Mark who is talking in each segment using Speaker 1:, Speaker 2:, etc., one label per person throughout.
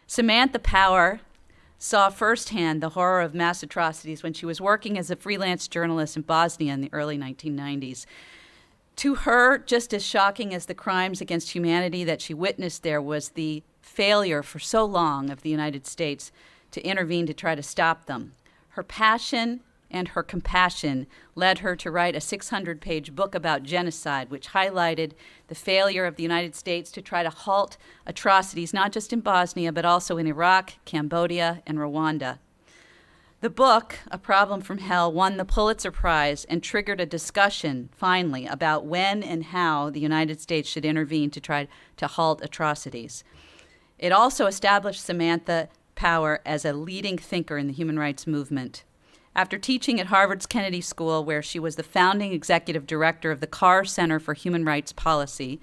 Speaker 1: Samantha Power saw firsthand the horror of mass atrocities when she was working as a freelance journalist in Bosnia in the early 1990s. To her, just as shocking as the crimes against humanity that she witnessed there was the failure for so long of the United States to intervene to try to stop them. Her passion and her compassion led her to write a 600-page book about genocide, which highlighted the failure of the United States to try to halt atrocities, not just in Bosnia, but also in Iraq, Cambodia, and Rwanda. The book, A Problem from Hell, won the Pulitzer Prize and triggered a discussion, finally, about when and how the United States should intervene to try to halt atrocities. It also established Samantha Power as a leading thinker in the human rights movement. After teaching at Harvard's Kennedy School, where she was the founding executive director of the Carr Center for Human Rights Policy,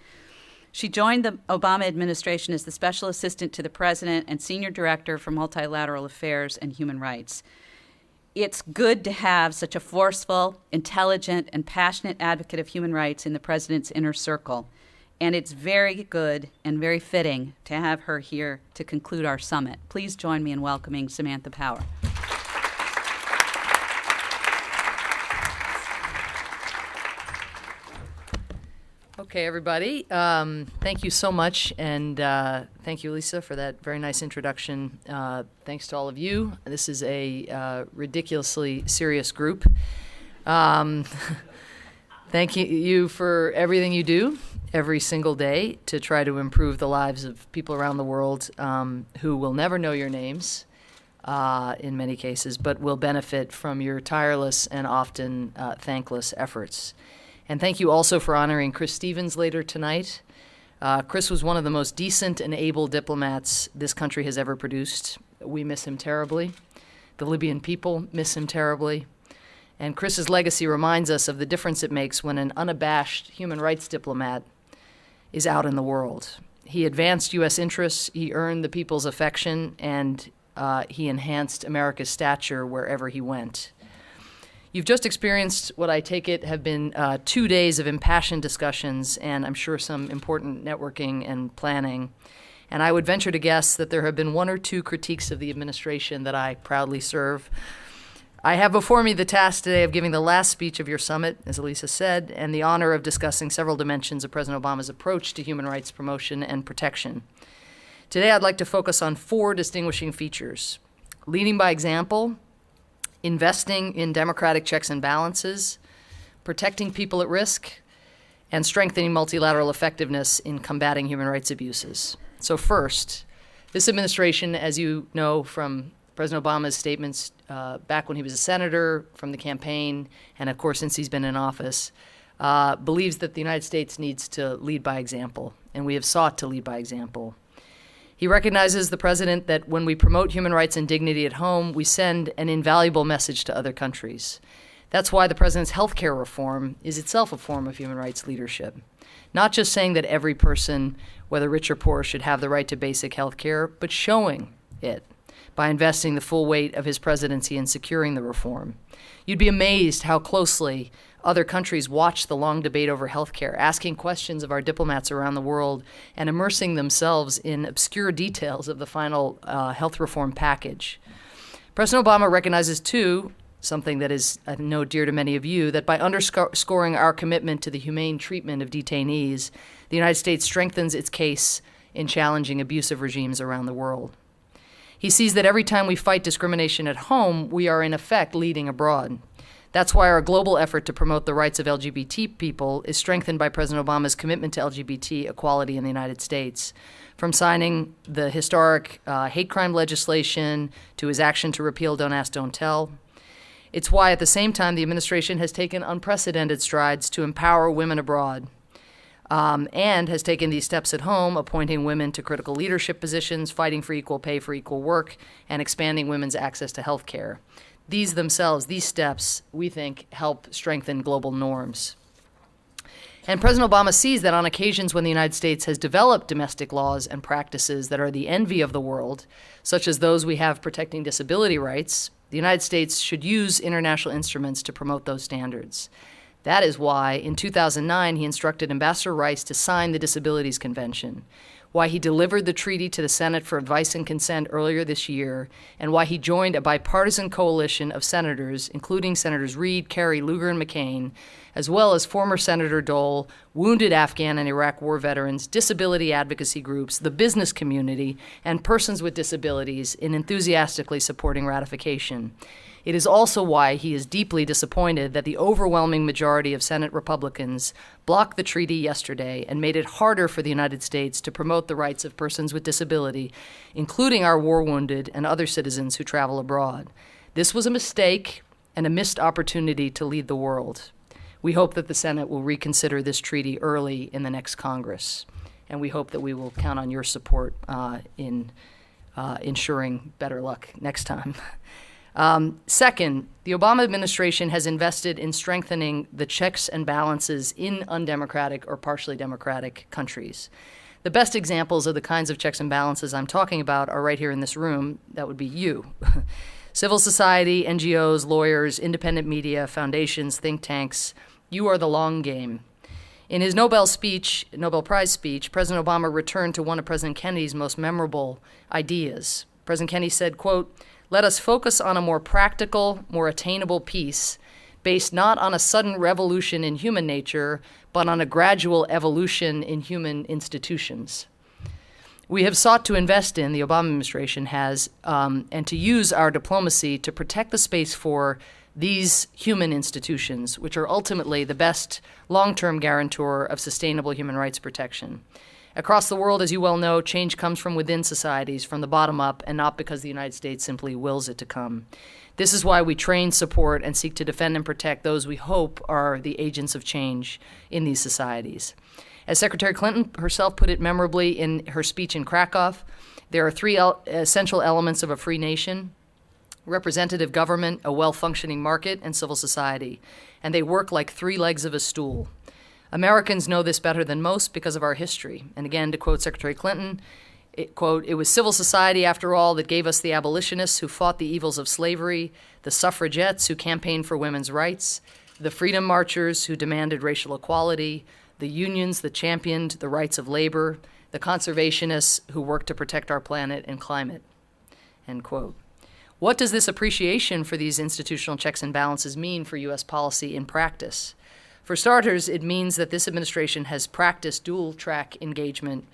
Speaker 1: she joined the Obama administration as the special assistant to the president and senior director for multilateral affairs and human rights. It's good to have such a forceful, intelligent, and passionate advocate of human rights in the president's inner circle. And it's very good and very fitting to have her here to conclude our summit. Please join me in welcoming Samantha Power.
Speaker 2: Okay, everybody. Thank you so much, and thank you, Lisa, for that very nice introduction. Thanks to all of you. This is a ridiculously serious group. Thank you for everything you do every single day to try to improve the lives of people around the world who will never know your names in many cases, but will benefit from your tireless and often thankless efforts. And thank you also for honoring Chris Stevens later tonight. Chris was one of the most decent and able diplomats this country has ever produced. We miss him terribly. The Libyan people miss him terribly. And Chris's legacy reminds us of the difference it makes when an unabashed human rights diplomat is out in the world. He advanced U.S. interests, he earned the people's affection, and he enhanced America's stature wherever he went. You've just experienced what I take it have been 2 days of impassioned discussions and I'm sure some important networking and planning. And I would venture to guess that there have been one or two critiques of the administration that I proudly serve. I have before me the task today of giving the last speech of your summit, as Elisa said, and the honor of discussing several dimensions of President Obama's approach to human rights promotion and protection. Today I'd like to focus on 4 distinguishing features: leading by example, investing in democratic checks and balances, protecting people at risk, and strengthening multilateral effectiveness in combating human rights abuses. So first, this administration, as you know from President Obama's statements back when he was a senator, from the campaign, and of course since he's been in office, believes that the United States needs to lead by example, and we have sought to lead by example. He recognizes, the president, that when we promote human rights and dignity at home, we send an invaluable message to other countries. That's why the president's health care reform is itself a form of human rights leadership. Not just saying that every person, whether rich or poor, should have the right to basic health care, but showing it by investing the full weight of his presidency in securing the reform. You'd be amazed how closely other countries watch the long debate over healthcare, asking questions of our diplomats around the world and immersing themselves in obscure details of the final health reform package. President Obama recognizes, too, something that is, I know, dear to many of you, that by underscoring our commitment to the humane treatment of detainees, the United States strengthens its case in challenging abusive regimes around the world. He sees that every time we fight discrimination at home, we are in effect leading abroad. That's why our global effort to promote the rights of LGBT people is strengthened by President Obama's commitment to LGBT equality in the United States, from signing the historic hate crime legislation to his action to repeal Don't Ask, Don't Tell. It's why, at the same time, the administration has taken unprecedented strides to empower women abroad, and has taken these steps at home, appointing women to critical leadership positions, fighting for equal pay for equal work, and expanding women's access to health care. These themselves, these steps, we think, help strengthen global norms. And President Obama sees that on occasions when the United States has developed domestic laws and practices that are the envy of the world, such as those we have protecting disability rights, the United States should use international instruments to promote those standards. That is why, in 2009, he instructed Ambassador Rice to sign the Disabilities Convention, why he delivered the treaty to the Senate for advice and consent earlier this year, and why he joined a bipartisan coalition of senators, including Senators Reid, Kerry, Lugar, and McCain, as well as former Senator Dole, wounded Afghan and Iraq war veterans, disability advocacy groups, the business community, and persons with disabilities in enthusiastically supporting ratification. It is also why he is deeply disappointed that the overwhelming majority of Senate Republicans blocked the treaty yesterday and made it harder for the United States to promote the rights of persons with disability, including our war-wounded and other citizens who travel abroad. This was a mistake and a missed opportunity to lead the world. We hope that the Senate will reconsider this treaty early in the next Congress, and we hope that we will count on your support in ensuring better luck next time. Second, the Obama administration has invested in strengthening the checks and balances in undemocratic or partially democratic countries. The best examples of the kinds of checks and balances I'm talking about are right here in this room. That would be you. Civil society, NGOs, lawyers, independent media, foundations, think tanks. You are the long game. In his Nobel Prize speech, President Obama returned to one of President Kennedy's most memorable ideas. President Kennedy said, quote, "Let us focus on a more practical, more attainable peace based not on a sudden revolution in human nature, but on a gradual evolution in human institutions." We have sought to invest in, the Obama administration has, and to use our diplomacy to protect the space for these human institutions, which are ultimately the best long-term guarantor of sustainable human rights protection. Across the world, as you well know, change comes from within societies, from the bottom up, and not because the United States simply wills it to come. This is why we train, support, and seek to defend and protect those we hope are the agents of change in these societies. As Secretary Clinton herself put it memorably in her speech in Krakow, there are three essential elements of a free nation: representative government, a well-functioning market, and civil society. And they work like three legs of a stool. Americans know this better than most because of our history. And again, to quote Secretary Clinton, quote, "It was civil society, after all, that gave us the abolitionists who fought the evils of slavery, the suffragettes who campaigned for women's rights, the freedom marchers who demanded racial equality, the unions that championed the rights of labor, the conservationists who worked to protect our planet and climate," end quote. What does this appreciation for these institutional checks and balances mean for U.S. policy in practice? For starters, it means that this administration has practiced dual-track engagement.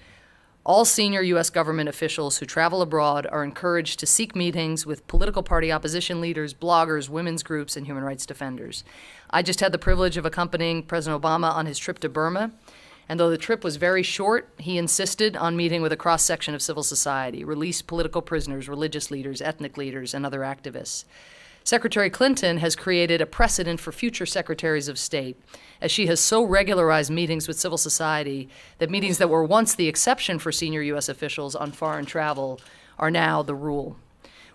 Speaker 2: All senior U.S. government officials who travel abroad are encouraged to seek meetings with political party opposition leaders, bloggers, women's groups, and human rights defenders. I just had the privilege of accompanying President Obama on his trip to Burma, and though the trip was very short, he insisted on meeting with a cross-section of civil society, released political prisoners, religious leaders, ethnic leaders, and other activists. Secretary Clinton has created a precedent for future secretaries of state, as she has so regularized meetings with civil society that meetings that were once the exception for senior U.S. officials on foreign travel are now the rule.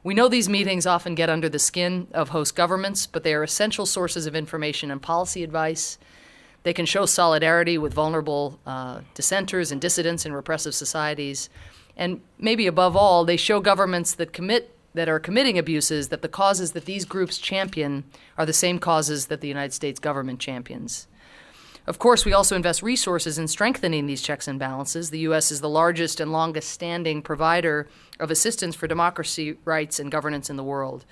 Speaker 2: We know these meetings often get under the skin of host governments, but they are essential sources of information and policy advice. They can show solidarity with vulnerable dissenters and dissidents in repressive societies. And maybe above all, they show governments that are committing abuses that the causes that these groups champion are the same causes that the United States government champions. Of course, we also invest resources in strengthening these checks and balances. The U.S. is the largest and longest-standing provider of assistance for democracy, rights, and governance in the world.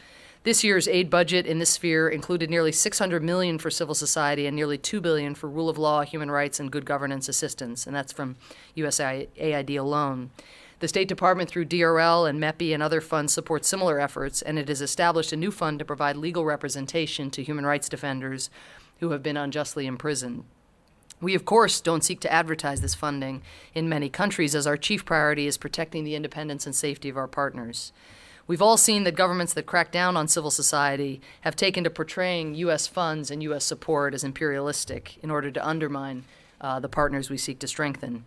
Speaker 2: This year's aid budget in this sphere included nearly $600 million for civil society and nearly $2 billion for rule of law, human rights, and good governance assistance, and that's from USAID alone. The State Department, through DRL and MEPI and other funds, supports similar efforts, and it has established a new fund to provide legal representation to human rights defenders who have been unjustly imprisoned. We, of course, don't seek to advertise this funding in many countries, as our chief priority is protecting the independence and safety of our partners. We've all seen that governments that crack down on civil society have taken to portraying U.S. funds and U.S. support as imperialistic in order to undermine the partners we seek to strengthen.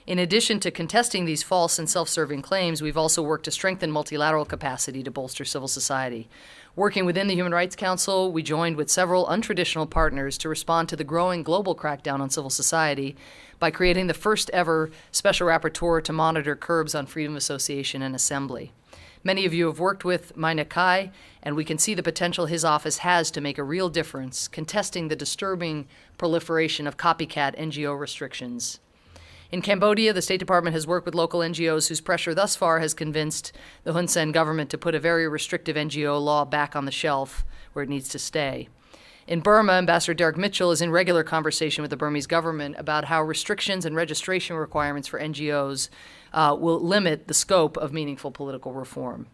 Speaker 2: In addition to contesting these false and self-serving claims, we've also worked to strengthen multilateral capacity to bolster civil society. Working within the Human Rights Council, we joined with several untraditional partners to respond to the growing global crackdown on civil society by creating the first ever special rapporteur to monitor curbs on freedom of association and assembly. Many of you have worked with Mina Kai, and we can see the potential his office has to make a real difference, contesting the disturbing proliferation of copycat NGO restrictions. In Cambodia, the State Department has worked with local NGOs whose pressure thus far has convinced the Hun Sen government to put a very restrictive NGO law back on the shelf where it needs to stay. In Burma, Ambassador Derek Mitchell is in regular conversation with the Burmese government about how restrictions and registration requirements for NGOs will limit the scope of meaningful political reform.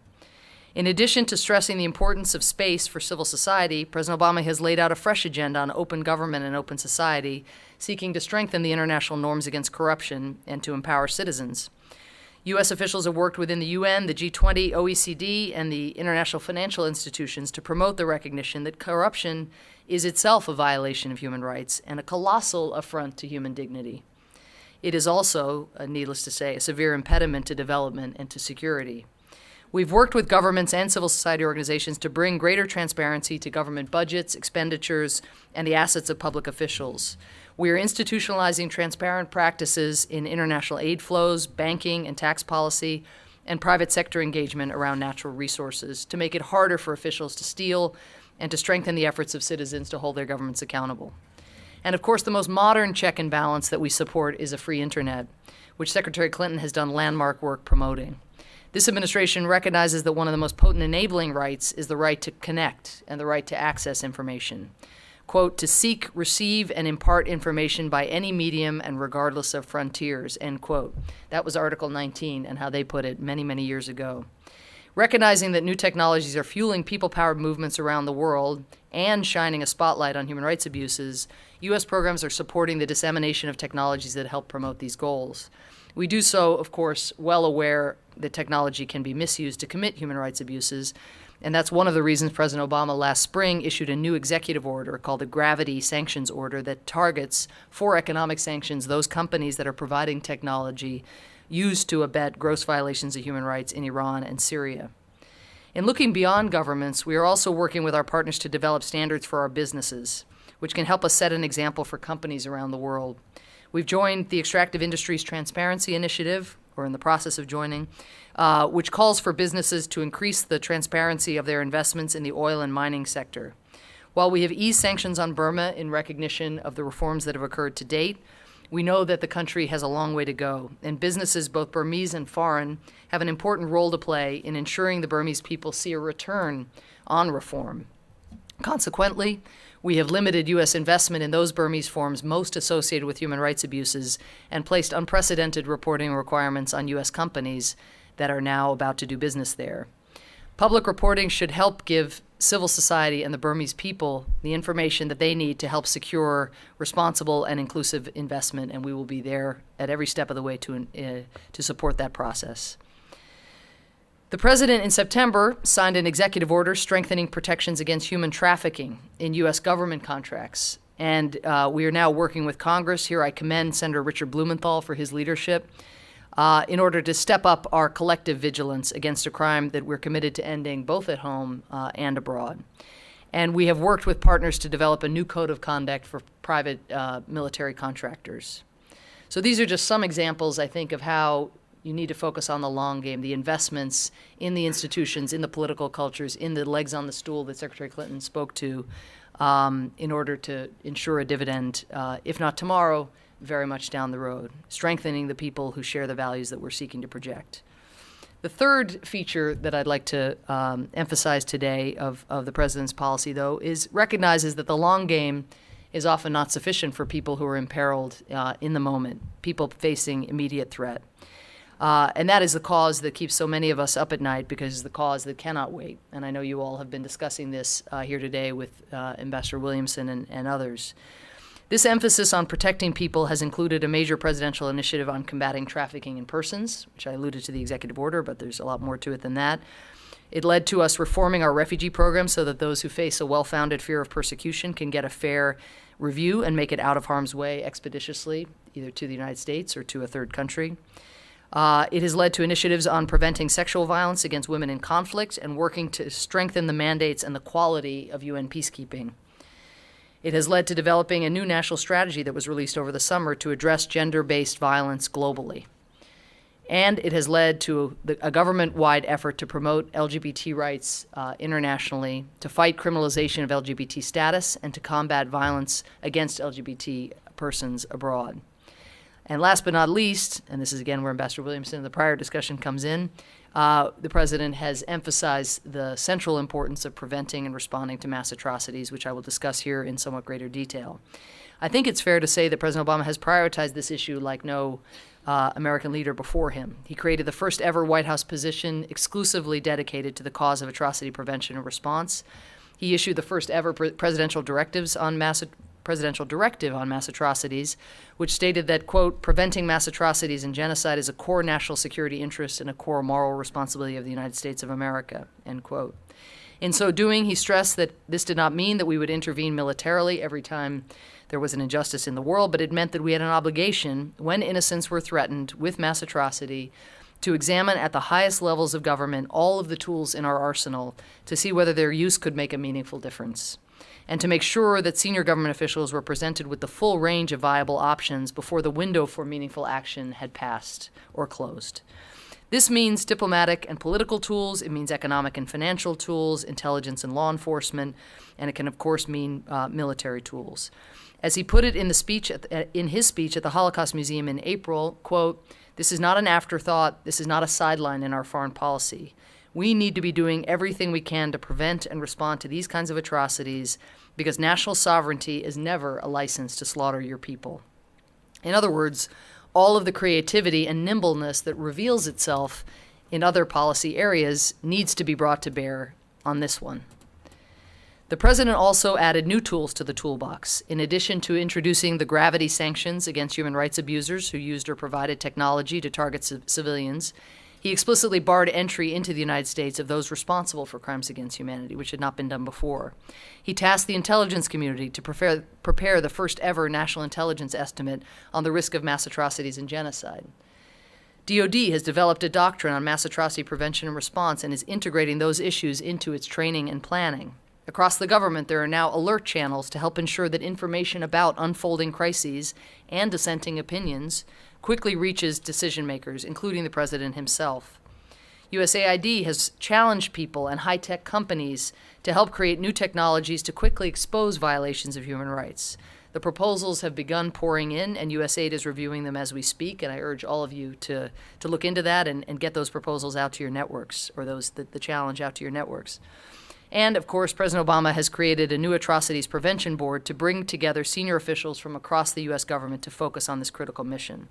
Speaker 2: In addition to stressing the importance of space for civil society, President Obama has laid out a fresh agenda on open government and open society, seeking to strengthen the international norms against corruption and to empower citizens. U.S. officials have worked within the UN, the G20, OECD, and the international financial institutions to promote the recognition that corruption is itself a violation of human rights and a colossal affront to human dignity. It is also, needless to say, a severe impediment to development and to security. We've worked with governments and civil society organizations to bring greater transparency to government budgets, expenditures, and the assets of public officials. We are institutionalizing transparent practices in international aid flows, banking and tax policy, and private sector engagement around natural resources to make it harder for officials to steal and to strengthen the efforts of citizens to hold their governments accountable. And of course, the most modern check and balance that we support is a free internet, which Secretary Clinton has done landmark work promoting. This administration recognizes that one of the most potent enabling rights is the right to connect and the right to access information. Quote, to seek, receive, and impart information by any medium and regardless of frontiers, end quote. That was Article 19 and how they put it many, many years ago. Recognizing that new technologies are fueling people-powered movements around the world and shining a spotlight on human rights abuses, U.S. programs are supporting the dissemination of technologies that help promote these goals. We do so, of course, well aware that technology can be misused to commit human rights abuses, and that's one of the reasons President Obama last spring issued a new executive order called the Gravity Sanctions Order that targets, for economic sanctions, those companies that are providing technology used to abet gross violations of human rights in Iran and Syria. In looking beyond governments, we are also working with our partners to develop standards for our businesses, which can help us set an example for companies around the world. We've joined the Extractive Industries Transparency Initiative, or in the process of joining, which calls for businesses to increase the transparency of their investments in the oil and mining sector. While we have eased sanctions on Burma in recognition of the reforms that have occurred to date, we know that the country has a long way to go, and businesses, both Burmese and foreign, have an important role to play in ensuring the Burmese people see a return on reform. Consequently, we have limited U.S. investment in those Burmese firms most associated with human rights abuses and placed unprecedented reporting requirements on U.S. companies that are now about to do business there. Public reporting should help give civil society and the Burmese people the information that they need to help secure responsible and inclusive investment, and we will be there at every step of the way to support that process. The President in September signed an executive order strengthening protections against human trafficking in U.S. government contracts. And we are now working with Congress. Here I commend Senator Richard Blumenthal for his leadership in order to step up our collective vigilance against a crime that we're committed to ending both at home and abroad. And we have worked with partners to develop a new code of conduct for private military contractors. So these are just some examples, I think, of how you need to focus on the long game, the investments in the institutions, in the political cultures, in the legs on the stool that Secretary Clinton spoke to in order to ensure a dividend, if not tomorrow, very much down the road, strengthening the people who share the values that we're seeking to project. The third feature that I'd like to emphasize today of the President's policy, though, recognizes that the long game is often not sufficient for people who are imperiled in the moment, people facing immediate threat. And that is the cause that keeps so many of us up at night, because it's the cause that cannot wait. And I know you all have been discussing this here today with Ambassador Williamson and others. This emphasis on protecting people has included a major presidential initiative on combating trafficking in persons, which I alluded to the executive order, but there's a lot more to it than that. It led to us reforming our refugee program so that those who face a well-founded fear of persecution can get a fair review and make it out of harm's way expeditiously, either to the United States or to a third country. It has led to initiatives on preventing sexual violence against women in conflict and working to strengthen the mandates and the quality of UN peacekeeping. It has led to developing a new national strategy that was released over the summer to address gender-based violence globally. And it has led to a government-wide effort to promote LGBT rights internationally, to fight criminalization of LGBT status, and to combat violence against LGBT persons abroad. And last but not least, and this is again where Ambassador Williamson in the prior discussion comes in, the President has emphasized the central importance of preventing and responding to mass atrocities, which I will discuss here in somewhat greater detail. I think it's fair to say that President Obama has prioritized this issue like no American leader before him. He created the first ever White House position exclusively dedicated to the cause of atrocity prevention and response. He issued the first ever presidential directive on mass atrocities, which stated that, quote, preventing mass atrocities and genocide is a core national security interest and a core moral responsibility of the United States of America, end quote. In so doing, he stressed that this did not mean that we would intervene militarily every time there was an injustice in the world, but it meant that we had an obligation, when innocents were threatened with mass atrocity, to examine at the highest levels of government all of the tools in our arsenal to see whether their use could make a meaningful difference, and to make sure that senior government officials were presented with the full range of viable options before the window for meaningful action had passed or closed. This means diplomatic and political tools, it means economic and financial tools, intelligence and law enforcement, and it can, of course, mean military tools. As he put it in his speech at the Holocaust Museum in April, quote, "This is not an afterthought, this is not a sideline in our foreign policy. We need to be doing everything we can to prevent and respond to these kinds of atrocities because national sovereignty is never a license to slaughter your people." In other words, all of the creativity and nimbleness that reveals itself in other policy areas needs to be brought to bear on this one. The President also added new tools to the toolbox. In addition to introducing the gravity sanctions against human rights abusers who used or provided technology to target civilians, he explicitly barred entry into the United States of those responsible for crimes against humanity, which had not been done before. He tasked the intelligence community to prepare the first ever national intelligence estimate on the risk of mass atrocities and genocide. DoD has developed a doctrine on mass atrocity prevention and response and is integrating those issues into its training and planning. Across the government, there are now alert channels to help ensure that information about unfolding crises and dissenting opinions quickly reaches decision makers, including the President himself. USAID has challenged people and high-tech companies to help create new technologies to quickly expose violations of human rights. The proposals have begun pouring in, and USAID is reviewing them as we speak, and I urge all of you to look into that and get those proposals out to your networks, or the challenge out to your networks. And, of course, President Obama has created a new atrocities prevention board to bring together senior officials from across the U.S. government to focus on this critical mission.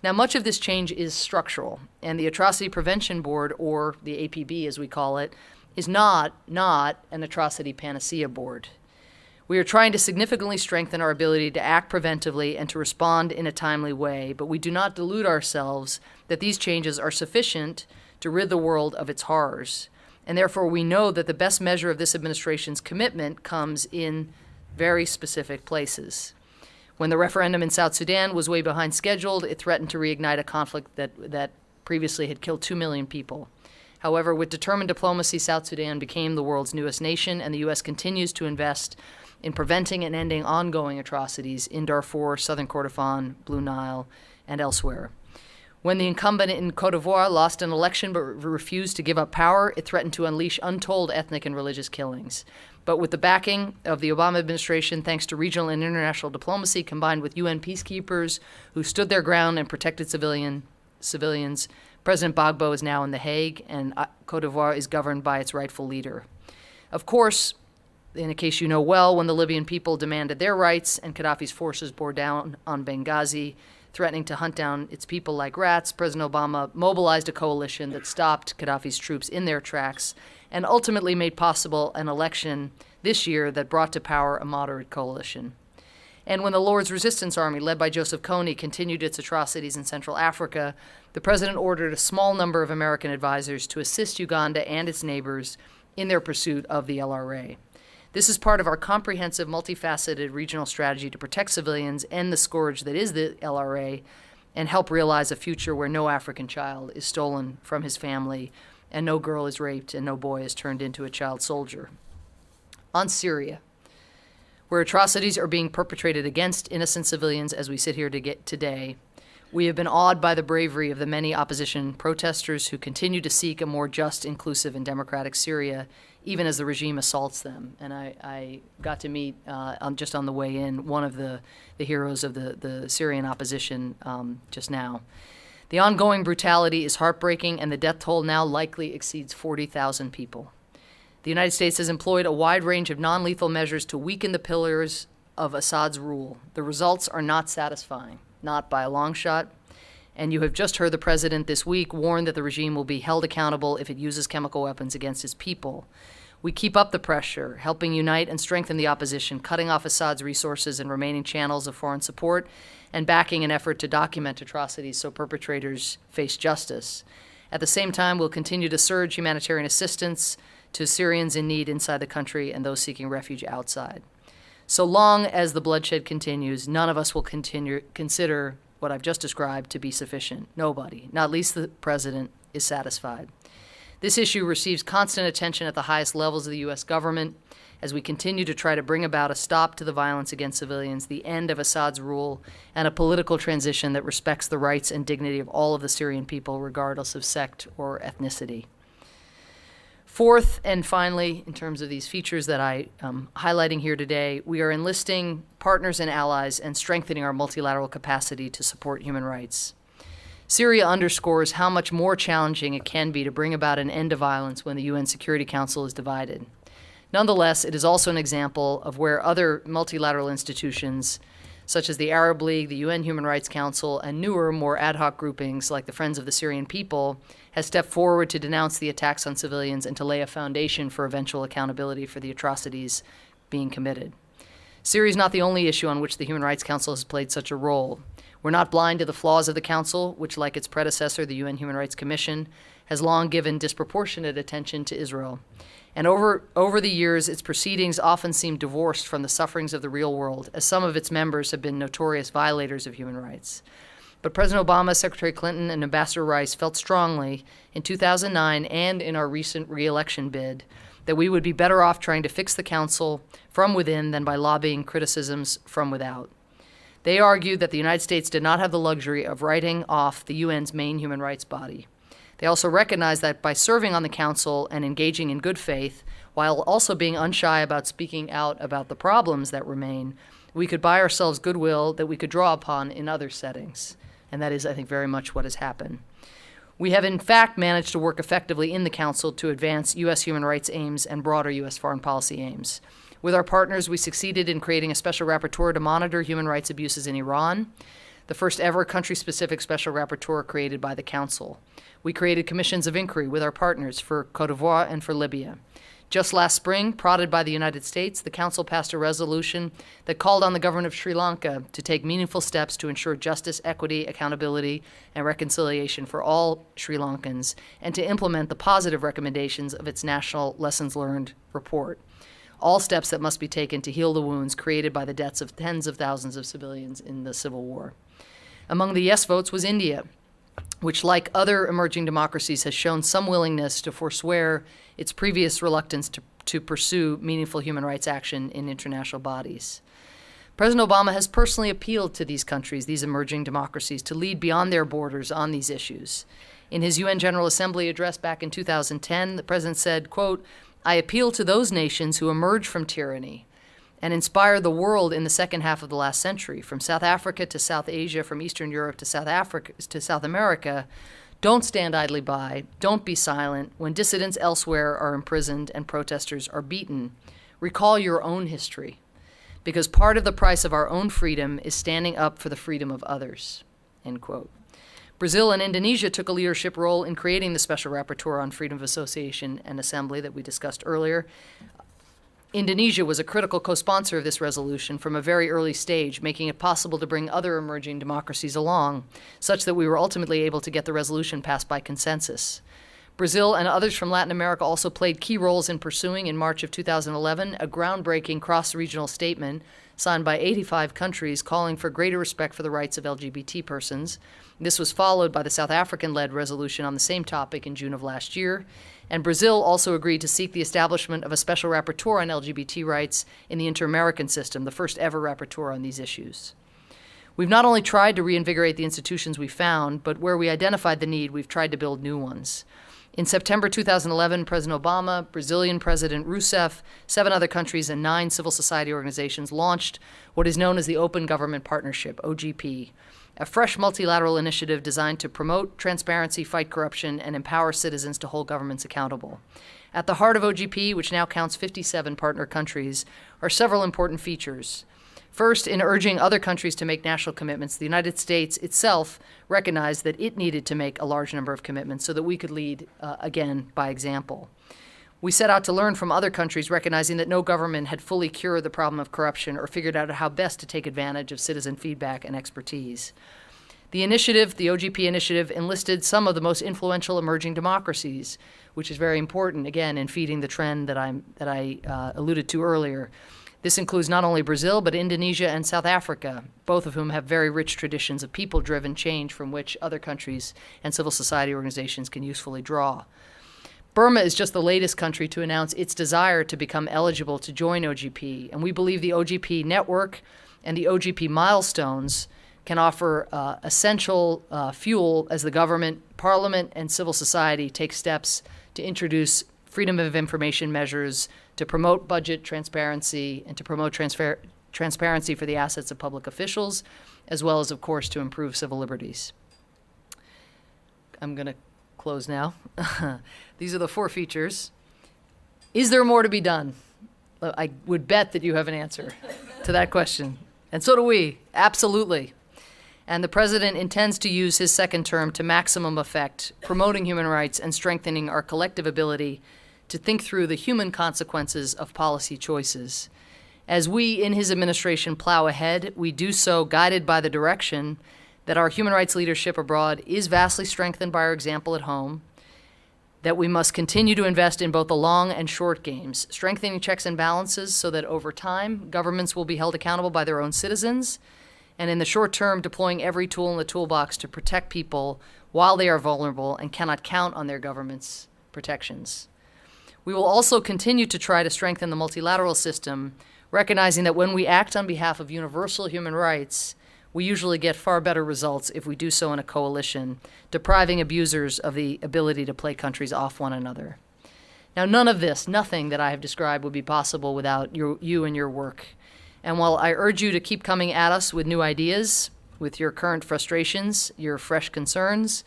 Speaker 2: Now, much of this change is structural, and the Atrocity Prevention Board, or the APB as we call it, is not an atrocity panacea board. We are trying to significantly strengthen our ability to act preventively and to respond in a timely way, but we do not delude ourselves that these changes are sufficient to rid the world of its horrors. And therefore, we know that the best measure of this administration's commitment comes in very specific places. When the referendum in South Sudan was way behind schedule, it threatened to reignite a conflict that previously had killed 2 million people. However, with determined diplomacy, South Sudan became the world's newest nation, and the U.S. continues to invest in preventing and ending ongoing atrocities in Darfur, southern Kordofan, Blue Nile, and elsewhere. When the incumbent in Cote d'Ivoire lost an election but refused to give up power, it threatened to unleash untold ethnic and religious killings. But with the backing of the Obama administration, thanks to regional and international diplomacy combined with UN peacekeepers who stood their ground and protected civilians, President Gbagbo is now in The Hague, and Cote d'Ivoire is governed by its rightful leader. Of course, in a case you know well, when the Libyan people demanded their rights and Gaddafi's forces bore down on Benghazi, threatening to hunt down its people like rats, President Obama mobilized a coalition that stopped Gaddafi's troops in their tracks and ultimately made possible an election this year that brought to power a moderate coalition. And when the Lord's Resistance Army, led by Joseph Kony, continued its atrocities in Central Africa, the president ordered a small number of American advisors to assist Uganda and its neighbors in their pursuit of the LRA. This is part of our comprehensive, multifaceted regional strategy to protect civilians, end the scourge that is the LRA, and help realize a future where no African child is stolen from his family, and no girl is raped, and no boy is turned into a child soldier. On Syria, where atrocities are being perpetrated against innocent civilians as we sit here today, we have been awed by the bravery of the many opposition protesters who continue to seek a more just, inclusive, and democratic Syria, even as the regime assaults them. And I got to meet, just on the way in, one of the heroes of the Syrian opposition just now. The ongoing brutality is heartbreaking, and the death toll now likely exceeds 40,000 people. The United States has employed a wide range of non-lethal measures to weaken the pillars of Assad's rule. The results are not satisfying, not by a long shot. And you have just heard the president this week warn that the regime will be held accountable if it uses chemical weapons against its people. We keep up the pressure, helping unite and strengthen the opposition, cutting off Assad's resources and remaining channels of foreign support, and backing an effort to document atrocities so perpetrators face justice. At the same time, we'll continue to surge humanitarian assistance to Syrians in need inside the country and those seeking refuge outside. So long as the bloodshed continues, none of us will consider what I've just described to be sufficient. Nobody, not least the president, is satisfied. This issue receives constant attention at the highest levels of the U.S. government as we continue to try to bring about a stop to the violence against civilians, the end of Assad's rule, and a political transition that respects the rights and dignity of all of the Syrian people, regardless of sect or ethnicity. Fourth, and finally, in terms of these features that I'm highlighting here today, we are enlisting partners and allies and strengthening our multilateral capacity to support human rights. Syria underscores how much more challenging it can be to bring about an end to violence when the UN Security Council is divided. Nonetheless, it is also an example of where other multilateral institutions, such as the Arab League, the UN Human Rights Council, and newer, more ad hoc groupings like the Friends of the Syrian People, has stepped forward to denounce the attacks on civilians and to lay a foundation for eventual accountability for the atrocities being committed. Syria is not the only issue on which the Human Rights Council has played such a role. We're not blind to the flaws of the Council, which, like its predecessor, the UN Human Rights Commission, has long given disproportionate attention to Israel. And over the years, its proceedings often seem divorced from the sufferings of the real world, as some of its members have been notorious violators of human rights. But President Obama, Secretary Clinton, and Ambassador Rice felt strongly in 2009 and in our recent re-election bid that we would be better off trying to fix the Council from within than by lobbying criticisms from without. They argued that the United States did not have the luxury of writing off the UN's main human rights body. They also recognized that by serving on the Council and engaging in good faith, while also being unshy about speaking out about the problems that remain, we could buy ourselves goodwill that we could draw upon in other settings. And that is, I think, very much what has happened. We have, in fact, managed to work effectively in the Council to advance U.S. human rights aims and broader U.S. foreign policy aims. With our partners, we succeeded in creating a special rapporteur to monitor human rights abuses in Iran, the first ever country-specific special rapporteur created by the Council. We created commissions of inquiry with our partners for Cote d'Ivoire and for Libya. Just last spring, prodded by the United States, the Council passed a resolution that called on the government of Sri Lanka to take meaningful steps to ensure justice, equity, accountability, and reconciliation for all Sri Lankans, and to implement the positive recommendations of its National Lessons Learned report. All steps that must be taken to heal the wounds created by the deaths of tens of thousands of civilians in the civil war. Among the yes votes was India, which, like other emerging democracies, has shown some willingness to forswear its previous reluctance to pursue meaningful human rights action in international bodies. President Obama has personally appealed to these countries, these emerging democracies, to lead beyond their borders on these issues. In his UN General Assembly address back in 2010, the president said, quote, "I appeal to those nations who emerge from tyranny and inspire the world in the second half of the last century, from South Africa to South Asia, from Eastern Europe to South America. Don't stand idly by. Don't be silent. When dissidents elsewhere are imprisoned and protesters are beaten, recall your own history, because part of the price of our own freedom is standing up for the freedom of others." End quote. Brazil and Indonesia took a leadership role in creating the Special Rapporteur on Freedom of Association and Assembly that we discussed earlier. Indonesia was a critical co-sponsor of this resolution from a very early stage, making it possible to bring other emerging democracies along, such that we were ultimately able to get the resolution passed by consensus. Brazil and others from Latin America also played key roles in pursuing, in March of 2011, a groundbreaking cross-regional statement signed by 85 countries calling for greater respect for the rights of LGBT persons. This was followed by the South African-led resolution on the same topic in June of last year. And Brazil also agreed to seek the establishment of a special rapporteur on LGBT rights in the Inter-American system, the first ever rapporteur on these issues. We've not only tried to reinvigorate the institutions we found, but where we identified the need, we've tried to build new ones. In September 2011, President Obama, Brazilian President Rousseff, 7 other countries, and 9 civil society organizations launched what is known as the Open Government Partnership, OGP, a fresh multilateral initiative designed to promote transparency, fight corruption, and empower citizens to hold governments accountable. At the heart of OGP, which now counts 57 partner countries, are several important features. First, in urging other countries to make national commitments, the United States itself recognized that it needed to make a large number of commitments so that we could lead, again, by example. We set out to learn from other countries, recognizing that no government had fully cured the problem of corruption or figured out how best to take advantage of citizen feedback and expertise. The initiative, the OGP initiative, enlisted some of the most influential emerging democracies, which is very important, again, in feeding the trend that I alluded to earlier. This includes not only Brazil, but Indonesia and South Africa, both of whom have very rich traditions of people-driven change from which other countries and civil society organizations can usefully draw. Burma is just the latest country to announce its desire to become eligible to join OGP, and we believe the OGP network and the OGP milestones can offer essential fuel as the government, parliament, and civil society take steps to introduce freedom of information measures, to promote budget transparency, and to promote transparency for the assets of public officials, as well as, of course, to improve civil liberties. I'm going to close now. These are the 4 features. Is there more to be done? I would bet that you have an answer to that question. And so do we. Absolutely. And the president intends to use his second term to maximum effect, promoting human rights and strengthening our collective ability to think through the human consequences of policy choices. As we, in his administration, plow ahead, we do so guided by the direction that our human rights leadership abroad is vastly strengthened by our example at home, that we must continue to invest in both the long and short games, strengthening checks and balances so that over time, governments will be held accountable by their own citizens, and in the short term, deploying every tool in the toolbox to protect people while they are vulnerable and cannot count on their government's protections. We will also continue to try to strengthen the multilateral system, recognizing that when we act on behalf of universal human rights, we usually get far better results if we do so in a coalition, depriving abusers of the ability to play countries off one another. Now, none of this, nothing that I have described would be possible without you and your work. And while I urge you to keep coming at us with new ideas, with your current frustrations, your fresh concerns,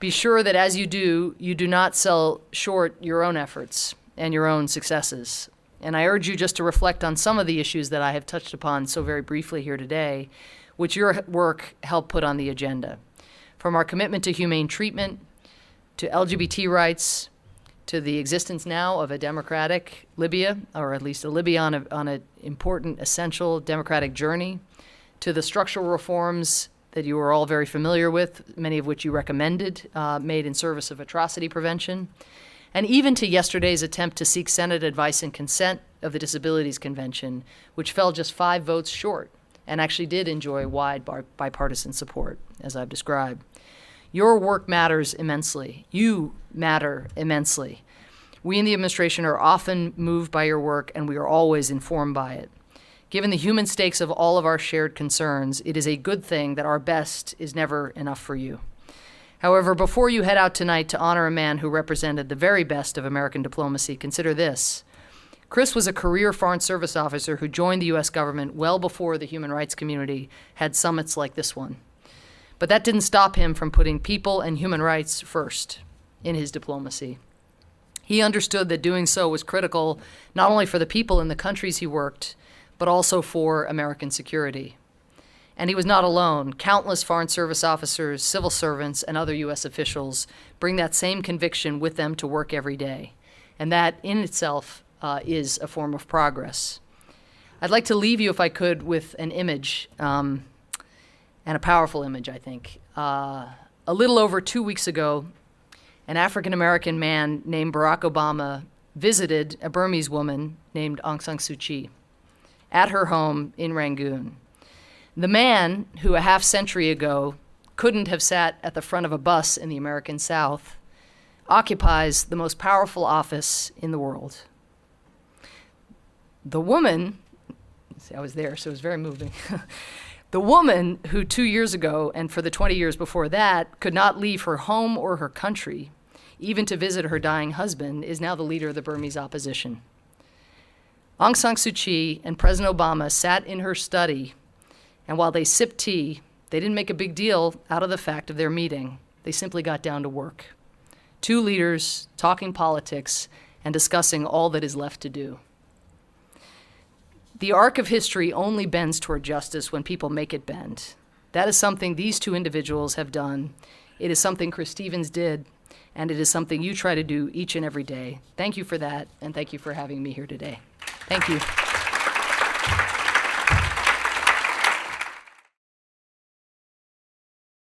Speaker 2: be sure that as you do not sell short your own efforts and your own successes. And I urge you just to reflect on some of the issues that I have touched upon so very briefly here today, which your work helped put on the agenda. From our commitment to humane treatment, to LGBT rights, to the existence now of a democratic Libya, or at least a Libya on an important, essential democratic journey, to the structural reforms that you are all very familiar with, many of which you recommended, made in service of atrocity prevention, and even to yesterday's attempt to seek Senate advice and consent of the Disabilities Convention, which fell just 5 votes short and actually did enjoy wide bipartisan support, as I've described. Your work matters immensely. You matter immensely. We in the administration are often moved by your work, and we are always informed by it. Given the human stakes of all of our shared concerns, it is a good thing that our best is never enough for you. However, before you head out tonight to honor a man who represented the very best of American diplomacy, consider this. Chris was a career Foreign Service officer who joined the U.S. government well before the human rights community had summits like this one. But that didn't stop him from putting people and human rights first in his diplomacy. He understood that doing so was critical not only for the people in the countries he worked, but also for American security. And he was not alone. Countless Foreign Service officers, civil servants, and other U.S. officials bring that same conviction with them to work every day. And that in itself is a form of progress. I'd like to leave you, if I could, with an image, and a powerful image, I think. A little over 2 weeks ago, an African-American man named Barack Obama visited a Burmese woman named Aung San Suu Kyi at her home in Rangoon. The man who a half-century ago couldn't have sat at the front of a bus in the American South occupies the most powerful office in the world. The woman, see, I was there, so it was very moving. The woman who 2 years ago, and for the 20 years before that, could not leave her home or her country, even to visit her dying husband, is now the leader of the Burmese opposition. Aung San Suu Kyi and President Obama sat in her study, and while they sipped tea, they didn't make a big deal out of the fact of their meeting. They simply got down to work. Two leaders talking politics and discussing all that is left to do. The arc of history only bends toward justice when people make it bend. That is something these two individuals have done. It is something Chris Stevens did, and it is something you try to do each and every day. Thank you for that, and thank you for having me here today. Thank you.